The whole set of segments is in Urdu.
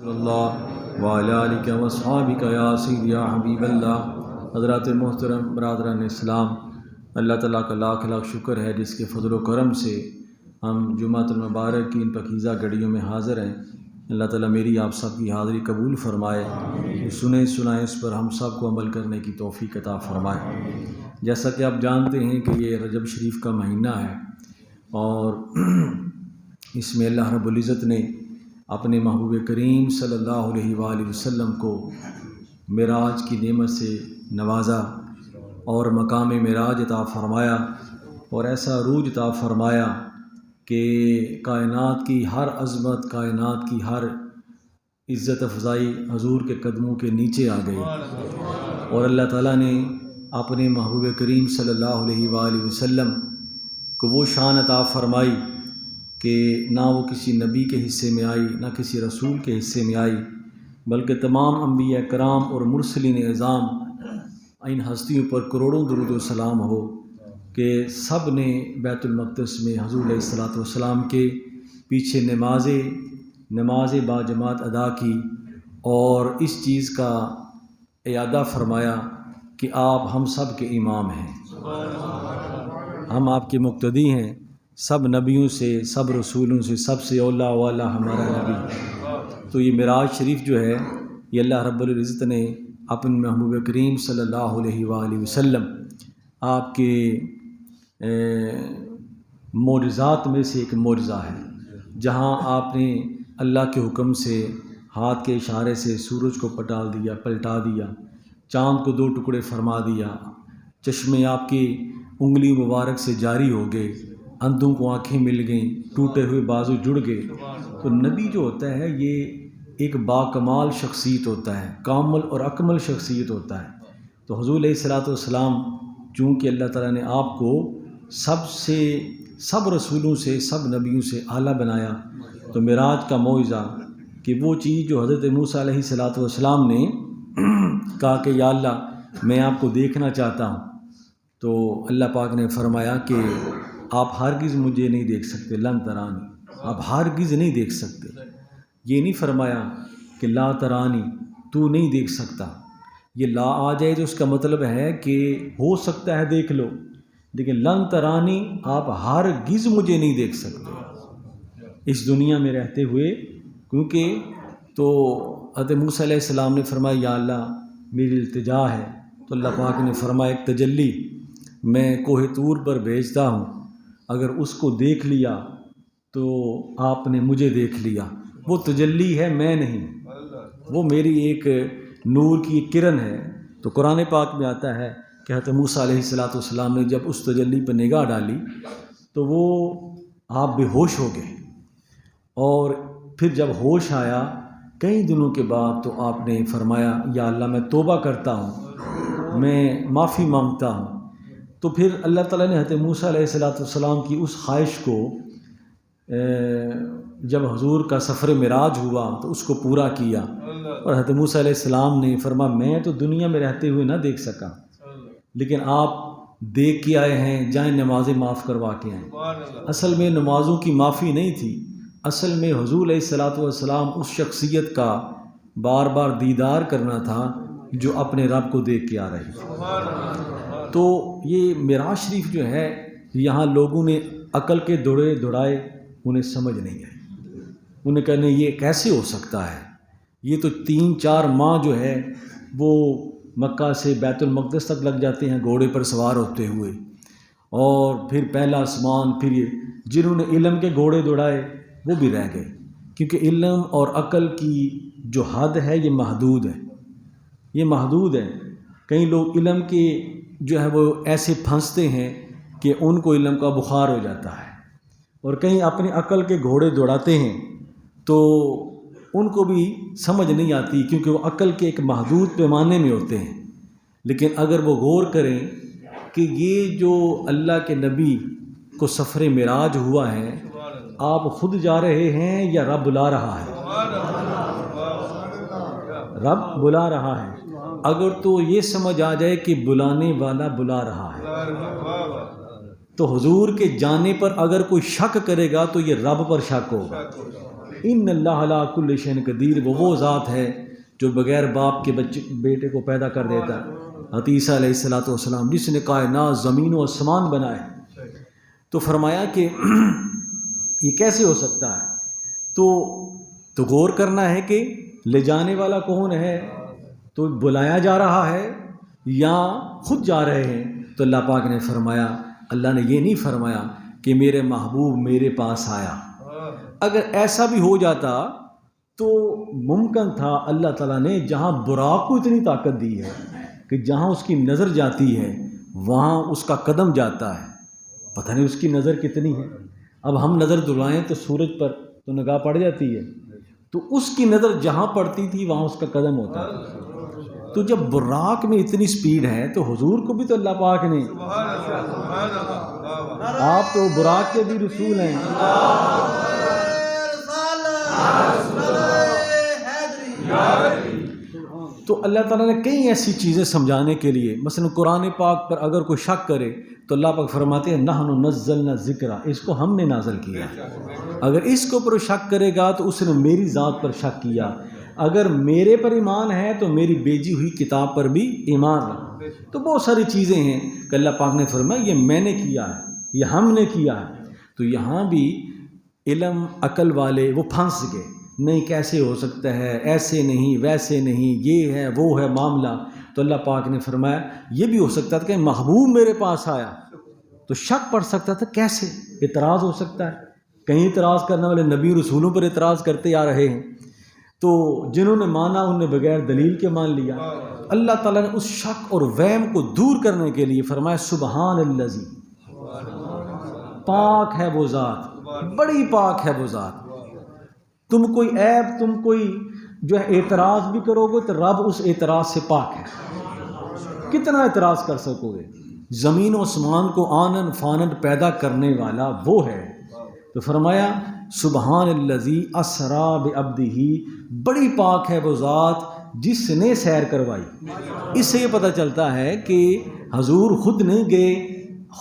اللہ وعلیٰ آلہ وصحابہ یا سید یا حبیب اللہ۔ حضرات محترم برادران اسلام، اللہ تعالیٰ کا لاکھ لاکھ شکر ہے جس کے فضل و کرم سے ہم جمعۃ المبارک کی ان پاکیزہ گھڑیوں میں حاضر ہیں۔ اللہ تعالیٰ میری آپ سب کی حاضری قبول فرمائے، سنیں سنائیں اس پر ہم سب کو عمل کرنے کی توفیق عطا فرمائے۔ جیسا کہ آپ جانتے ہیں کہ یہ رجب شریف کا مہینہ ہے اور اس میں اللہ رب العزت نے اپنے محبوب کریم صلی اللہ علیہ وآلہ وسلم کو معراج کی نعمت سے نوازا اور مقام معراج عطا فرمایا اور ایسا عروج عطا فرمایا کہ کائنات کی ہر عظمت، کائنات کی ہر عزت افزائی حضور کے قدموں کے نیچے آ گئی اور اللہ تعالیٰ نے اپنے محبوب کریم صلی اللہ علیہ وآلہ وسلم کو وہ شان عطا فرمائی کہ نہ وہ کسی نبی کے حصے میں آئی، نہ کسی رسول کے حصے میں آئی، بلکہ تمام انبیاء کرام اور مرسلین اعظام ان ہستیوں پر کروڑوں درود و سلام ہو کہ سب نے بیت المقدس میں حضور علیہ الصلوۃ والسلام کے پیچھے نماز باجماعت ادا کی اور اس چیز کا اعادہ فرمایا کہ آپ ہم سب کے امام ہیں، ہم آپ کے مقتدی ہیں، سب نبیوں سے، سب رسولوں سے، سب سے اولا والا ہمارا نبی۔ تو یہ معراج شریف جو ہے یہ اللہ رب العزت نے اپنے محبوب کریم صلی اللہ علیہ وآلہ وسلم آپ کے معجزات میں سے ایک معجزہ ہے، جہاں آپ نے اللہ کے حکم سے ہاتھ کے اشارے سے سورج کو پلٹا دیا، چاند کو دو ٹکڑے فرما دیا، چشمے آپ کی انگلی مبارک سے جاری ہو گئے، اندھوں کو آنکھیں مل گئیں، ٹوٹے ہوئے بازو جڑ گئے۔ تو نبی جو ہوتا ہے یہ ایک باکمال شخصیت ہوتا ہے، کامل اور اکمل شخصیت ہوتا ہے۔ تو حضور علیہ الصلوۃ والسلام چونکہ اللہ تعالیٰ نے آپ کو سب رسولوں سے، سب نبیوں سے اعلیٰ بنایا، تو معراج کا معجزہ کہ وہ چیز جو حضرت موسیٰ علیہ الصلوۃ والسلام نے کہا کہ یا اللہ میں آپ کو دیکھنا چاہتا ہوں، تو اللہ پاک نے فرمایا کہ آپ ہرگز مجھے نہیں دیکھ سکتے، لن ترانی، آپ ہرگز نہیں دیکھ سکتے۔ یہ نہیں فرمایا کہ لا ترانی، تو نہیں دیکھ سکتا۔ یہ لا آ جائے تو اس کا مطلب ہے کہ ہو سکتا ہے دیکھ لو، لیکن لن ترانی، آپ ہرگز مجھے نہیں دیکھ سکتے اس دنیا میں رہتے ہوئے، کیونکہ تو حضرت موسیٰ علیہ السلام نے فرمایا یا اللہ میری التجا ہے، تو اللہ پاک نے فرمایا ایک تجلی میں کوہ طور پر بھیجتا ہوں، اگر اس کو دیکھ لیا تو آپ نے مجھے دیکھ لیا۔ وہ تجلی ہے، میں نہیں، وہ میری ایک نور کی کرن ہے۔ تو قرآن پاک میں آتا ہے کہ حضرت موسیٰ علیہ الصلوۃ والسلام نے جب اس تجلی پر نگاہ ڈالی تو وہ آپ بے ہوش ہو گئے، اور پھر جب ہوش آیا کئی دنوں کے بعد تو آپ نے فرمایا یا اللہ میں توبہ کرتا ہوں، میں معافی مانگتا ہوں۔ تو پھر اللہ تعالیٰ نے حضرت موسیٰ علیہ الصلوۃ والسلام کی اس خواہش کو جب حضور کا سفر معراج ہوا تو اس کو پورا کیا، اور حضرت موسیٰ علیہ السلام نے فرمایا میں تو دنیا میں رہتے ہوئے نہ دیکھ سکا، لیکن آپ دیکھ کے آئے ہیں، جائیں نمازیں معاف کروا کے آئیں۔ اصل میں نمازوں کی معافی نہیں تھی، اصل میں حضور علیہ الصلوۃ والسلام اس شخصیت کا بار بار دیدار کرنا تھا جو اپنے رب کو دیکھ کے آ رہی تھی۔ تو یہ معراج شریف جو ہے یہاں لوگوں نے عقل کے دوڑائے، انہیں سمجھ نہیں آئی، انہیں کہنے یہ کیسے ہو سکتا ہے، یہ تو 3-4 ماہ جو ہے وہ مکہ سے بیت المقدس تک لگ جاتے ہیں گھوڑے پر سوار ہوتے ہوئے، اور پھر پہلا آسمان، پھر یہ جنہوں نے علم کے گھوڑے دوڑائے وہ بھی رہ گئے، کیونکہ علم اور عقل کی جو حد ہے یہ محدود ہے، یہ محدود ہے۔ کئی لوگ علم کے جو ہے وہ ایسے پھنستے ہیں کہ ان کو علم کا بخار ہو جاتا ہے، اور کہیں اپنی عقل کے گھوڑے دوڑاتے ہیں تو ان کو بھی سمجھ نہیں آتی، کیونکہ وہ عقل کے ایک محدود پیمانے میں ہوتے ہیں۔ لیکن اگر وہ غور کریں کہ یہ جو اللہ کے نبی کو سفر معراج ہوا ہے، آپ خود جا رہے ہیں یا رب بلا رہا ہے؟ رب بلا رہا ہے۔ اگر تو یہ سمجھ آ جائے کہ بلانے والا بلا رہا ہے، تو حضور کے جانے پر اگر کوئی شک کرے گا تو یہ رب پر شک ہوگا، ان اللہ علی کل شیء قدیر، وہ ذات ہے جو بغیر باپ کے بیٹے کو پیدا کر دیتا ہے، عیسیٰ علیہ السلام جس نے کائنات زمین و آسمان بنائے۔ تو فرمایا کہ یہ کیسے ہو سکتا ہے؟ تو غور کرنا ہے کہ لے جانے والا کون ہے، تو بلایا جا رہا ہے یا خود جا رہے ہیں؟ تو اللہ پاک نے فرمایا، اللہ نے یہ نہیں فرمایا کہ میرے محبوب میرے پاس آیا۔ اگر ایسا بھی ہو جاتا تو ممکن تھا اللہ تعالیٰ نے جہاں براق کو اتنی طاقت دی ہے کہ جہاں اس کی نظر جاتی ہے وہاں اس کا قدم جاتا ہے، پتہ نہیں اس کی نظر کتنی ہے۔ اب ہم نظر دلائیں تو سورج پر تو نگاہ پڑ جاتی ہے، تو اس کی نظر جہاں پڑتی تھی وہاں اس کا قدم ہوتا تھا۔ تو جب براق میں اتنی سپیڈ ہے تو حضور کو بھی تو اللہ پاک نے، آپ تو براق کے بھی رسول ہیں، تو اللہ تعالیٰ نے کئی ایسی چیزیں سمجھانے کے لیے، مثلا قرآن پاک پر اگر کوئی شک کرے تو اللہ پاک فرماتے ہیں نحن نزلنا ذکر، اس کو ہم نے نازل کیا۔ اگر اس کے اوپر شک کرے گا تو اس نے میری ذات پر شک کیا، اگر میرے پر ایمان ہے تو میری بھیجی ہوئی کتاب پر بھی ایمان ہے۔ تو بہت ساری چیزیں ہیں کہ اللہ پاک نے فرمایا یہ میں نے کیا ہے، یہ ہم نے کیا ہے۔ تو یہاں بھی علم عقل والے وہ پھنس گئے، نہیں کیسے ہو سکتا ہے، ایسے نہیں ویسے نہیں، یہ ہے وہ ہے معاملہ۔ تو اللہ پاک نے فرمایا یہ بھی ہو سکتا تھا کہ محبوب میرے پاس آیا، تو شک پڑ سکتا تھا، کیسے اعتراض ہو سکتا ہے؟ کہیں اعتراض کرنے والے نبی رسولوں پر اعتراض کرتے آ رہے ہیں، تو جنہوں نے مانا ان نے بغیر دلیل کے مان لیا۔ اللہ تعالیٰ نے اس شک اور وہم کو دور کرنے کے لیے فرمایا سبحان الذی، پاک ہے وہ ذات، بڑی پاک ہے وہ ذات۔ تم کوئی عیب، تم کوئی جو ہے اعتراض بھی کرو گے تو رب اس اعتراض سے پاک ہے، کتنا اعتراض کر سکو گے؟ زمین و آسمان کو آنن فانن پیدا کرنے والا وہ ہے۔ تو فرمایا سبحان الذی اسرا بعبدہ، بڑی پاک ہے وہ ذات جس نے سیر کروائی۔ اس سے یہ پتہ چلتا ہے کہ حضور خود نہیں گئے،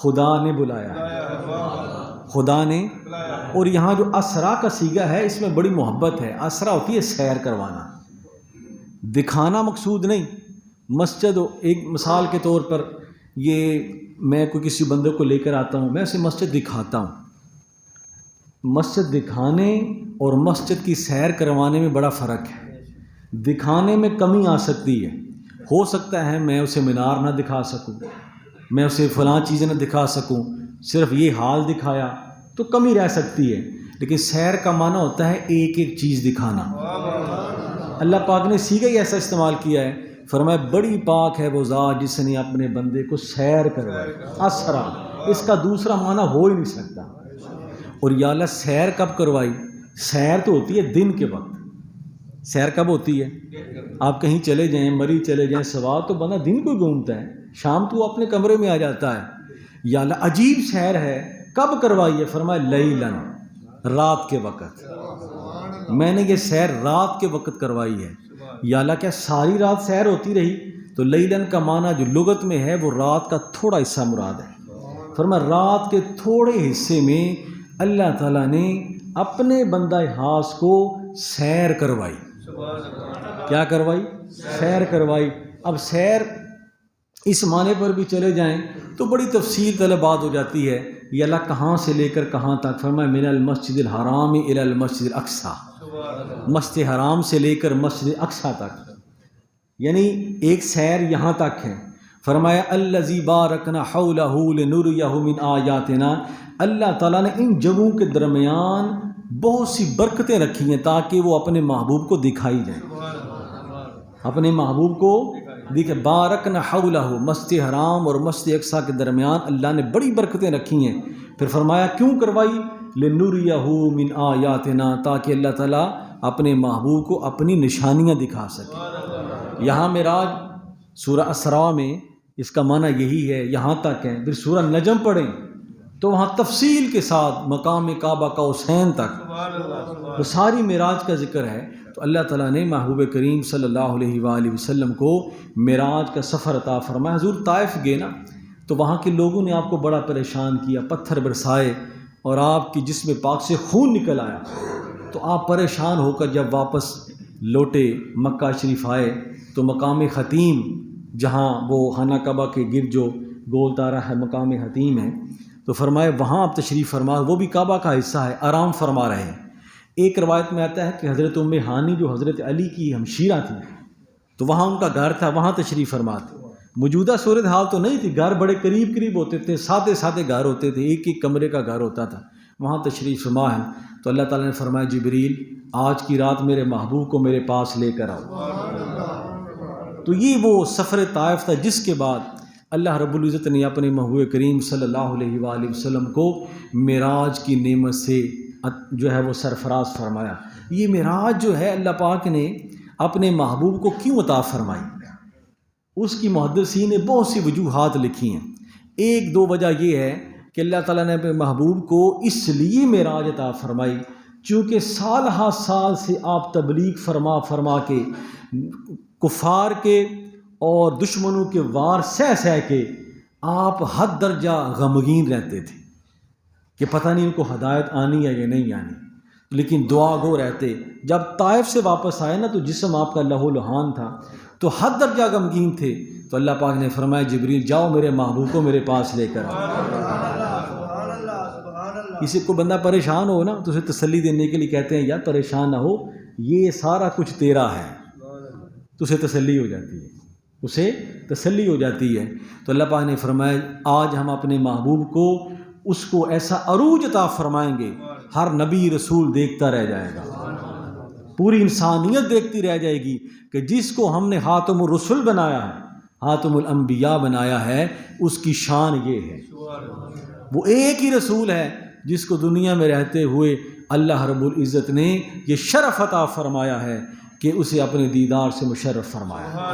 خدا نے بلایا، خدا نے۔ اور یہاں جو اسرا کا صیغہ ہے اس میں بڑی محبت ہے۔ اسرا ہوتی ہے سیر کروانا، دکھانا مقصود نہیں۔ مسجد ایک مثال کے طور پر، یہ میں کوئی کسی بندے کو لے کر آتا ہوں، میں اسے مسجد دکھاتا ہوں۔ مسجد دکھانے اور مسجد کی سیر کروانے میں بڑا فرق ہے۔ دکھانے میں کمی آ سکتی ہے، ہو سکتا ہے میں اسے مینار نہ دکھا سکوں، میں اسے فلاں چیزیں نہ دکھا سکوں، صرف یہ حال دکھایا تو کمی رہ سکتی ہے۔ لیکن سیر کا معنی ہوتا ہے ایک ایک چیز دکھانا۔ اللہ پاک نے صیغہ ہی ایسا استعمال کیا ہے، فرمایا بڑی پاک ہے وہ ذات جس نے اپنے بندے کو سیر کروائی۔ اسرا، اس کا دوسرا معنی ہو ہی نہیں سکتا۔ اور یا اللہ سیر کب کروائی؟ سیر تو ہوتی ہے دن کے وقت۔ سیر کب ہوتی ہے؟ آپ کہیں چلے جائیں، مری چلے جائیں، سوات تو بندہ دن کو گھومتا ہے، شام تو اپنے کمرے میں آ جاتا ہے۔ یا اللہ عجیب سیر ہے، کب کروائی ہے؟ فرمایا لیلاً، رات کے وقت، میں نے یہ سیر رات کے وقت کروائی ہے۔ یا اللہ کیا ساری رات سیر ہوتی رہی؟ تو لیلاً کا معنی جو لغت میں ہے وہ رات کا تھوڑا حصہ مراد ہے۔ فرمایا رات کے تھوڑے حصے میں اللہ تعالیٰ نے اپنے بندہ خاص کو سیر کروائی۔ کیا کروائی؟ سیر کروائی۔ اب سیر اس معنی پر بھی چلے جائیں تو بڑی تفصیل طلب بات ہو جاتی ہے۔ یہ اللہ کہاں سے لے کر کہاں تک؟ فرمایا من المسجد الحرام الی المسجد الاقصی، مسجد حرام سے لے کر مسجد اقصی تک، یعنی ایک سیر یہاں تک ہے۔ فرمایا الذی بارکنا حولہ لنریہ من آیاتنا، اللہ تعالیٰ نے ان جگہوں کے درمیان بہت سی برکتیں رکھی ہیں تاکہ وہ اپنے محبوب کو دکھائی جائیں، اپنے محبوب کو دیکھیں۔ بارکنا حولہ، مسجد حرام اور مسجد اقصی کے درمیان اللہ نے بڑی برکتیں رکھی ہیں۔ پھر فرمایا کیوں کروائی؟ لنریہ من آیاتنا، تاکہ اللہ تعالیٰ اپنے محبوب کو اپنی نشانیاں دکھا سکے۔ یہاں معراج سورہ اسراء میں اس کا معنی یہی ہے، یہاں تک ہے۔ پھر سورہ نجم پڑھیں تو وہاں تفصیل کے ساتھ مقام کعبہ کا حسین تک تو ساری معراج کا ذکر ہے۔ تو اللہ تعالیٰ نے محبوب کریم صلی اللہ علیہ وآلہ وسلم کو معراج کا سفر عطا فرمایا۔ حضور طائف گئے نا تو وہاں کے لوگوں نے آپ کو بڑا پریشان کیا، پتھر برسائے اور آپ کی جسم پاک سے خون نکل آیا۔ تو آپ پریشان ہو کر جب واپس لوٹے مکہ شریف آئے تو مقام حتیم، جہاں وہ خانہ کعبہ کے گرد جو گول تارا ہے مقام حتیم ہے، تو فرمائے وہاں آپ تشریف فرما، وہ بھی کعبہ کا حصہ ہے، آرام فرما رہے ہیں۔ ایک روایت میں آتا ہے کہ حضرت ام ہانی جو حضرت علی کی ہمشیرہ تھی، تو وہاں ان کا گھر تھا، وہاں تشریف فرما تھے۔ موجودہ صورتحال تو نہیں تھی، گھر بڑے قریب قریب ہوتے تھے، سادے سادے گھر ہوتے تھے، ایک ایک کمرے کا گھر ہوتا تھا، وہاں تشریف فرما ہے۔ تو اللہ تعالیٰ نے فرمایا جبریل آج کی رات میرے محبوب کو میرے پاس لے کر آؤ۔ تو یہ وہ سفر طائف تھا جس کے بعد اللہ رب العزت نے اپنے محبوب کریم صلی اللہ علیہ وآلہ وسلم کو معراج کی نعمت سے جو ہے وہ سرفراز فرمایا۔ یہ معراج جو ہے اللہ پاک نے اپنے محبوب کو کیوں عطا فرمائی، اس کی محدثین نے بہت سی وجوہات لکھی ہیں۔ ایک دو وجہ یہ ہے کہ اللہ تعالیٰ نے اپنے محبوب کو اس لیے معراج عطا فرمائی چونکہ سال ہا سال سے آپ تبلیغ فرما فرما کے کفار کے اور دشمنوں کے وار سہ سہ کے آپ حد درجہ غمگین رہتے تھے کہ پتہ نہیں ان کو ہدایت آنی ہے یا نہیں آنی، لیکن دعا گو رہتے۔ جب طائف سے واپس آئے نا تو جسم آپ کا لہو لہان تھا، تو حد درجہ غمگین تھے، تو اللہ پاک نے فرمایا جبریل جاؤ میرے محبوب کو میرے پاس لے کر آؤ۔ کسی کو بندہ پریشان ہو نا تو اسے تسلی دینے کے لیے کہتے ہیں یار پریشان نہ ہو، یہ سارا کچھ تیرا ہے، تو اسے تسلی ہو جاتی ہے، اسے تسلی ہو جاتی ہے۔ تو اللہ پاک نے فرمایا آج ہم اپنے محبوب کو اس کو ایسا عروج عطا فرمائیں گے، ہر نبی رسول دیکھتا رہ جائے گا، پوری انسانیت دیکھتی رہ جائے گی کہ جس کو ہم نے خاتم الرسل بنایا ہے، خاتم الانبیاء بنایا ہے، اس کی شان یہ ہے۔ وہ ایک ہی رسول ہے جس کو دنیا میں رہتے ہوئے اللہ رب العزت نے یہ شرف عطا فرمایا ہے کہ اسے اپنے دیدار سے مشرف فرمایا۔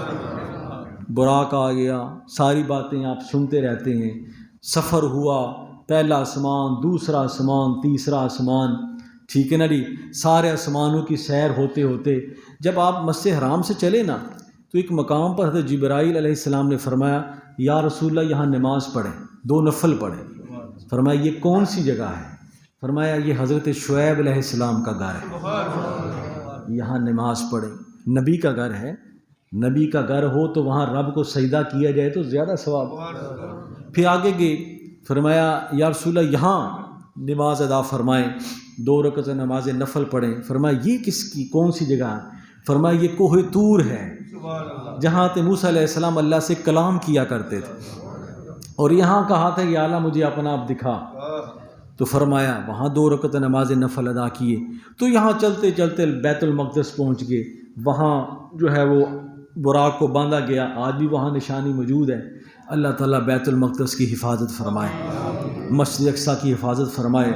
براق آ گیا، ساری باتیں آپ سنتے رہتے ہیں، سفر ہوا، پہلا آسمان، دوسرا آسمان، تیسرا آسمان، ٹھیک ہے نا جی، سارے آسمانوں کی سیر ہوتے ہوتے جب آپ مسجد حرام سے چلے نا تو ایک مقام پر حضرت جبرائیل علیہ السلام نے فرمایا یا رسول اللہ یہاں نماز پڑھیں، 2 نفل پڑھیں۔ فرمایا یہ کون سی جگہ ہے؟ فرمایا یہ حضرت شعیب علیہ السلام کا گھر ہے، یہاں نماز پڑھیں۔ نبی کا گھر ہے، نبی کا گھر ہو تو وہاں رب کو سجدہ کیا جائے تو زیادہ ثواب۔ پھر آگے گئے، فرمایا یا رسول اللہ یہاں نماز ادا فرمائیں، 2 رکعت نماز نفل پڑھیں۔ فرمایا یہ کس کی کون سی جگہ ہے؟ فرمایا یہ کوہ طور ہے جہاں موسیٰ علیہ السلام اللہ سے کلام کیا کرتے تھے، اور یہاں کہا تھا یا اللہ مجھے اپنا آپ دکھا، تو فرمایا وہاں 2 رکعت نماز نفل ادا کیے۔ تو یہاں چلتے چلتے بیت المقدس پہنچ گئے، وہاں جو ہے وہ براق کو باندھا گیا، آج بھی وہاں نشانی موجود ہے۔ اللہ تعالیٰ بیت المقدس کی حفاظت فرمائے، مسجد اقصیٰ کی حفاظت فرمائے،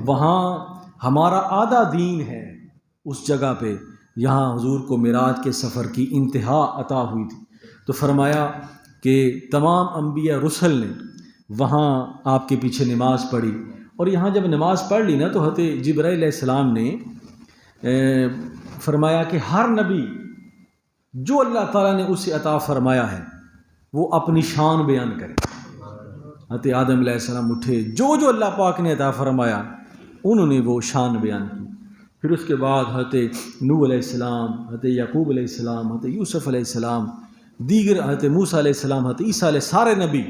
وہاں ہمارا آدھا دین ہے اس جگہ پہ، یہاں حضور کو معراج کے سفر کی انتہا عطا ہوئی تھی۔ تو فرمایا کہ تمام انبیاء رسل نے وہاں آپ کے پیچھے نماز پڑھی، اور یہاں جب نماز پڑھ لی نا تو حضرت جبرائیل علیہ السلام نے فرمایا کہ ہر نبی جو اللہ تعالیٰ نے اسے عطا فرمایا ہے وہ اپنی شان بیان کرے۔ حضرت آدم علیہ السلام اٹھے، جو جو اللہ پاک نے عطا فرمایا انہوں نے وہ شان بیان کی۔ پھر اس کے بعد حضرت نوح علیہ السلام، حضرت یعقوب علیہ السلام، حضرت یوسف علیہ السلام، دیگر حضرت موسیٰ علیہ السلام، حضرت عیسیٰ علیہ، سارے نبی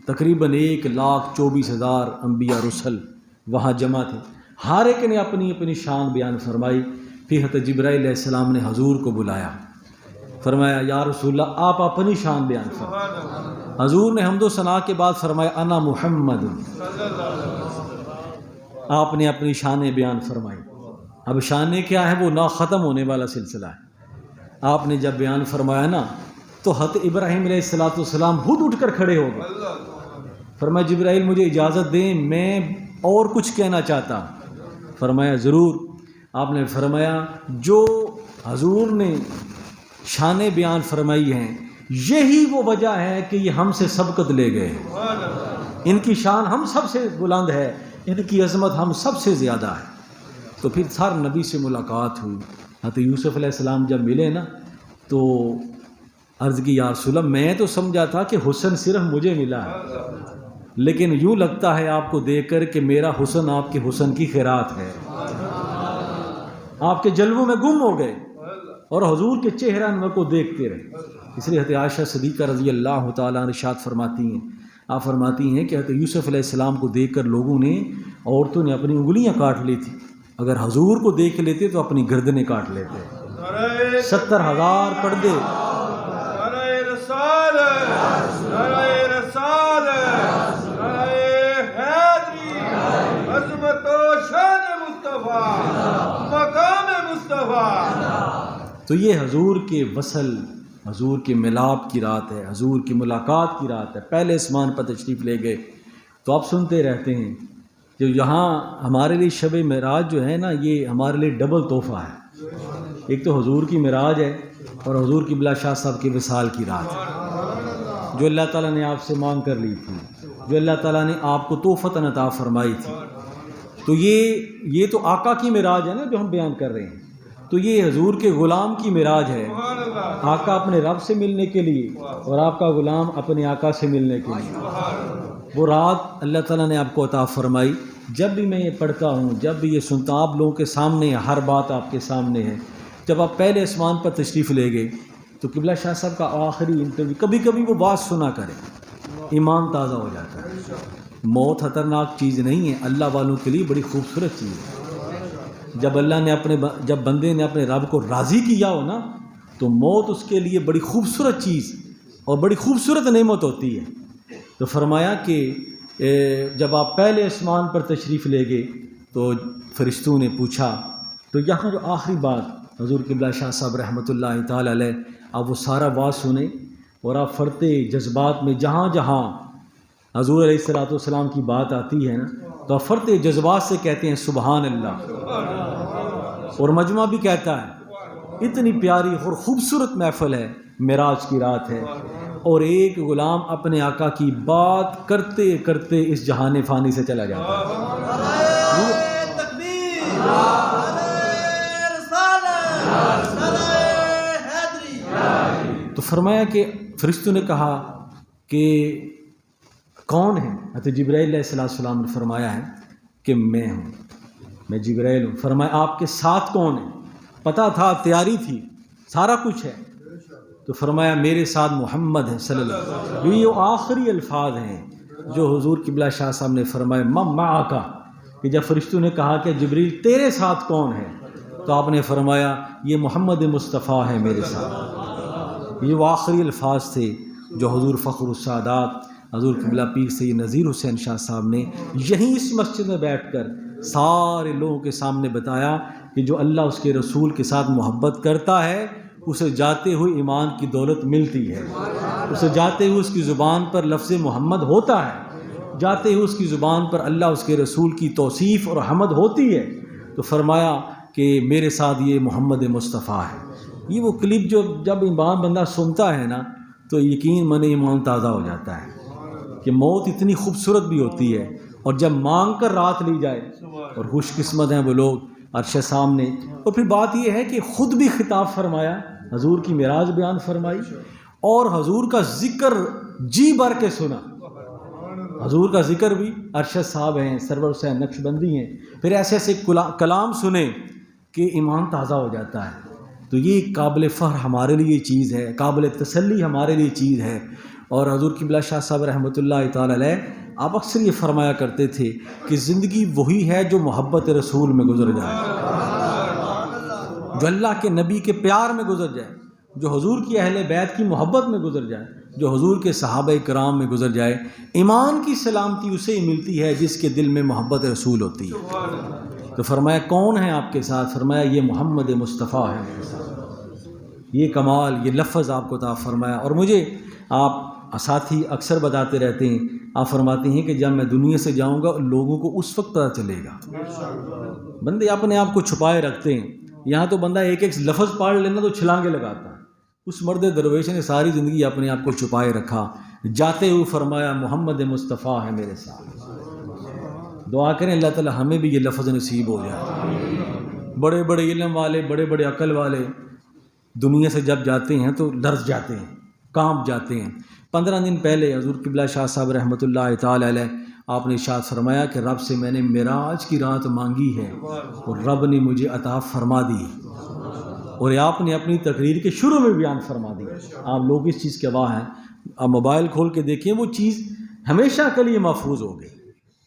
تقریباً 1,24,000 انبیاء رسل وہاں جمع تھے، ہر ایک نے اپنی اپنی شان بیان فرمائی۔ پھر حضرت جبرائیل علیہ السلام نے حضور کو بلایا، فرمایا یا رسول اللہ آپ اپنی شان بیان فرمائیں۔ حضور نے حمد و ثنا کے بعد فرمایا انا محمد، آپ نے اپنی شانیں بیان فرمائی۔ اب شانیں کیا ہے؟ وہ نہ ختم ہونے والا سلسلہ ہے۔ آپ نے جب بیان فرمایا نا تو حضرت ابراہیم علیہ السلام خود اٹھ کر کھڑے ہو گئے، فرمایا جبرائیل مجھے اجازت دیں، میں اور کچھ کہنا چاہتا ہوں۔ فرمایا ضرور۔ آپ نے فرمایا جو حضور نے شانیں بیان فرمائی ہیں یہی وہ وجہ ہے کہ یہ ہم سے سبقت لے گئے ہیں، ان کی شان ہم سب سے بلند ہے، ان کی عظمت ہم سب سے زیادہ ہے۔ تو پھر ہر نبی سے ملاقات ہوئی۔ حضرت یوسف علیہ السلام جب ملے نا تو عرض کی یا رسول اللہ میں تو سمجھا تھا کہ حسن صرف مجھے ملا ہے، لیکن یوں لگتا ہے آپ کو دیکھ کر کہ میرا حسن آپ کے حسن کی خیرات ہے۔ آپ کے جلووں میں گم ہو گئے اور حضور کے چہرہ انور کو دیکھتے رہے۔ اس لیے حضرت عائشہ صدیقہ رضی اللہ تعالیٰ عنہ ارشاد فرماتی ہیں، آپ فرماتی ہیں کہ حضرت یوسف علیہ السلام کو دیکھ کر لوگوں نے، عورتوں نے اپنی انگلیاں کاٹ لی تھی، اگر حضور کو دیکھ لیتے تو اپنی گردنیں کاٹ لیتے۔ 70,000 پردے، تو یہ حضور کے وصل، حضور کے ملاپ کی رات ہے، حضور کی ملاقات کی رات ہے۔ پہلے آسمان پر تشریف لے گئے تو آپ سنتے رہتے ہیں جو یہاں ہمارے لیے شب معراج جو ہے نا، یہ ہمارے لیے ڈبل تحفہ ہے۔ ایک تو حضور کی معراج ہے اور حضور قبلہ شاہ صاحب کے وصال کی رات ہے، جو اللہ تعالیٰ نے آپ سے مانگ کر لی تھی، جو اللہ تعالیٰ نے آپ کو تحفتاً عطا فرمائی تھی۔ تو یہ تو آقا کی معراج ہے نا جو ہم بیان کر رہے ہیں، تو یہ حضور کے غلام کی معراج ہے، آقا اپنے رب سے ملنے کے لیے اور آپ کا غلام اپنے آقا سے ملنے کے لیے۔ وہ رات اللہ تعالیٰ نے آپ کو عطا فرمائی۔ جب بھی میں یہ پڑھتا ہوں، جب بھی یہ سنتا ہوں، آپ لوگوں کے سامنے ہے، ہر بات آپ کے سامنے ہے۔ جب آپ پہلے آسمان پر تشریف لے گئے تو قبلہ شاہ صاحب کا آخری انٹرویو، کبھی کبھی وہ بات سنا کرے، ایمان تازہ ہو جاتا ہے۔ موت خطرناک چیز نہیں ہے، اللہ والوں کے لیے بڑی خوبصورت چیز ہے۔ جب بندے نے اپنے رب کو راضی کیا ہو نا، تو موت اس کے لیے بڑی خوبصورت چیز اور بڑی خوبصورت نعمت ہوتی ہے۔ تو فرمایا کہ جب آپ پہلے آسمان پر تشریف لے گئے تو فرشتوں نے پوچھا، تو یہاں جو آخری بات حضور قبلہ شاہ صاحب رحمۃ اللہ تعالی علیہ، آپ وہ سارا بات سنیں اور آپ فرتے جذبات میں جہاں جہاں حضور علیہ الصلوۃ والسلام کی بات آتی ہے نا، تو آپ فرتے جذبات سے کہتے ہیں سبحان اللہ، اور مجمع بھی کہتا ہے۔ اتنی پیاری اور خوبصورت محفل ہے، معراج کی رات ہے، اور ایک غلام اپنے آقا کی بات کرتے کرتے اس جہان فانی سے چلا جاتا ہے۔ تو فرمایا کہ فرشتوں نے کہا کہ کون ہے؟ حضرت جبرائیل علیہ السلام نے فرمایا ہے کہ میں ہوں، میں جبرائیل ہوں۔ فرمایا آپ کے ساتھ کون ہے؟ پتہ تھا، تیاری تھی، سارا کچھ ہے۔ تو فرمایا میرے ساتھ محمد ہے صلی اللہ علیہ وسلم۔ یہ آخری الفاظ ہیں جو حضور قبلہ شاہ صاحب نے فرمایا مَن مَعَکَ، کہ جب فرشتوں نے کہا کہ جبریل تیرے ساتھ کون ہے، تو آپ نے فرمایا یہ محمد مصطفیٰ ہے میرے ساتھ۔ یہ وہ آخری الفاظ تھے جو حضور فخر السادات حضور قبلہ پیر سید نذیر حسین شاہ صاحب نے یہیں اس مسجد میں بیٹھ کر سارے لوگوں کے سامنے بتایا کہ جو اللہ اس کے رسول کے ساتھ محبت کرتا ہے اسے جاتے ہوئے ایمان کی دولت ملتی ہے، اسے جاتے ہوئے اس کی زبان پر لفظ محمد ہوتا ہے، جاتے ہوئے اس کی زبان پر اللہ اس کے رسول کی توصیف اور حمد ہوتی ہے۔ تو فرمایا کہ میرے ساتھ یہ محمد مصطفیٰ ہے۔ یہ وہ کلپ جو جب ایمان بندہ سنتا ہے نا تو یقین من ایمان تازہ ہو جاتا ہے کہ موت اتنی خوبصورت بھی ہوتی ہے، اور جب مانگ کر رات لی جائے، اور خوش قسمت ہیں وہ لوگ عرش سامنے۔ اور پھر بات یہ ہے کہ خود بھی خطاب فرمایا، حضور کی معراج بیان فرمائی، اور حضور کا ذکر جی بھر کے سنا۔ حضور کا ذکر بھی ارشد صاحب ہیں، سرور حسین نقشبندی ہیں، پھر ایسے ایسے کلام سنے کہ ایمان تازہ ہو جاتا ہے۔ تو یہ قابل فخر ہمارے لیے چیز ہے، قابل تسلی ہمارے لیے چیز ہے۔ اور حضور قبلہ شاہ صاحب رحمۃ اللہ تعالی علیہ آپ اکثر یہ فرمایا کرتے تھے کہ زندگی وہی ہے جو محبت رسول میں گزر جائے، جو اللہ کے نبی کے پیار میں گزر جائے، جو حضور کی اہل بیت کی محبت میں گزر جائے، جو حضور کے صحابہ کرام میں گزر جائے۔ ایمان کی سلامتی اسے ہی ملتی ہے جس کے دل میں محبت رسول ہوتی ہے۔ تو فرمایا کون ہے آپ کے ساتھ؟ فرمایا یہ محمد مصطفیٰ ہے میرے ساتھ۔ یہ کمال، یہ لفظ آپ کو عطا فرمایا۔ اور مجھے آپ ساتھی اکثر بتاتے رہتے ہیں، آپ فرماتے ہیں کہ جب میں دنیا سے جاؤں گا لوگوں کو اس وقت پتہ چلے گا۔ بندے اپنے آپ کو چھپائے رکھتے ہیں، یہاں تو بندہ ایک ایک لفظ پڑھ لینا تو چھلانگے لگاتا ہے۔ اس مرد درویش نے ساری زندگی اپنے آپ کو چھپائے رکھا، جاتے ہوئے فرمایا محمد مصطفیٰ ہے میرے ساتھ۔ دعا کریں اللہ تعالی ہمیں بھی یہ لفظ نصیب ہو جائے۔ بڑے بڑے علم والے، بڑے بڑے عقل والے دنیا سے جب جاتے ہیں تو لرز جاتے ہیں، کانپ جاتے ہیں۔ 15 دن پہلے حضور قبلہ شاہ صاحب رحمۃ اللہ تعالی علیہ آپ نے ارشاد فرمایا کہ رب سے میں نے معراج کی رات مانگی ہے اور رب نے مجھے عطا فرما دی، اور آپ نے اپنی تقریر کے شروع میں بیان فرما دی۔ آپ لوگ اس چیز کے گواہ ہیں، آپ موبائل کھول کے دیکھیں، وہ چیز ہمیشہ کے لیے محفوظ ہو گئی۔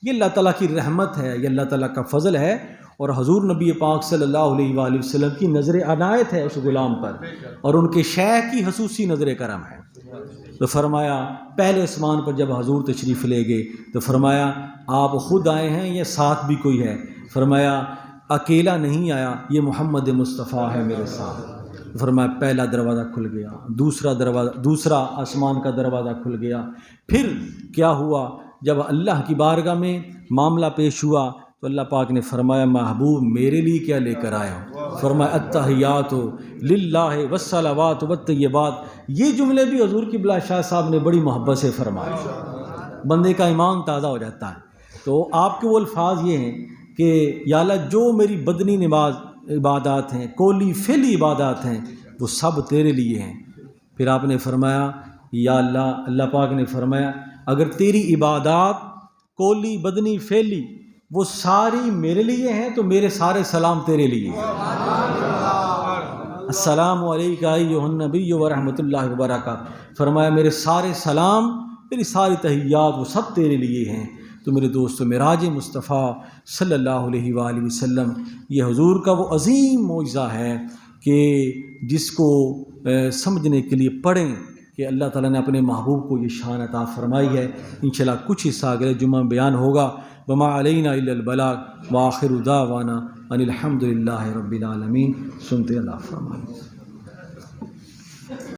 یہ اللہ تعالیٰ کی رحمت ہے، یہ اللہ تعالیٰ کا فضل ہے، اور حضور نبی پاک صلی اللہ علیہ وآلہ وسلم کی نظر عنایت ہے اس غلام پر، اور ان کے شیخ کی خصوصی نظر کرم ہے۔ تو فرمایا پہلے آسمان پر جب حضور تشریف لے گئے تو فرمایا آپ خود آئے ہیں یا ساتھ بھی کوئی ہے؟ فرمایا اکیلا نہیں آیا، یہ محمد مصطفیٰ ہے میرے ساتھ۔ فرمایا پہلا دروازہ کھل گیا، دوسرا آسمان کا دروازہ کھل گیا۔ پھر کیا ہوا؟ جب اللہ کی بارگاہ میں معاملہ پیش ہوا تو اللہ پاک نے فرمایا محبوب میرے لیے کیا لے کر آئے ہو؟ فرمایا التحیات للہ والصلوات والطیبات۔ یہ جملے بھی حضور قبلہ شاہ صاحب نے بڑی محبت سے فرمائے، بندے کا ایمان تازہ ہو جاتا ہے۔ تو آپ کے وہ الفاظ یہ ہیں کہ یا اللہ جو میری بدنی نماز عبادات ہیں، قولی فعلی عبادات ہیں، وہ سب تیرے لیے ہیں۔ پھر آپ نے فرمایا یا اللہ، اللہ پاک نے فرمایا اگر تیری عبادات قولی بدنی فعلی وہ ساری میرے لیے ہیں تو میرے سارے سلام تیرے لیے ہیں۔ السلام علیکہ ایھا النبی ورحمۃ اللہ وبرکاتہ۔ فرمایا میرے سارے سلام، میری ساری تحیات وہ سب تیرے لیے ہیں۔ تو میرے دوستو، معراج مصطفیٰ صلی اللہ علیہ وآلہ وسلم یہ حضور کا وہ عظیم معجزہ ہے کہ جس کو سمجھنے کے لیے پڑھیں کہ اللہ تعالیٰ نے اپنے محبوب کو یہ شان عطا فرمائی ہے۔ انشاءاللہ کچھ حصہ اگلے جمعہ بیان ہوگا۔ وما علینا الا البلاغ وآخر دعوانا ان الحمد للہ رب العالمین۔ سنتے اللہ فرمائے۔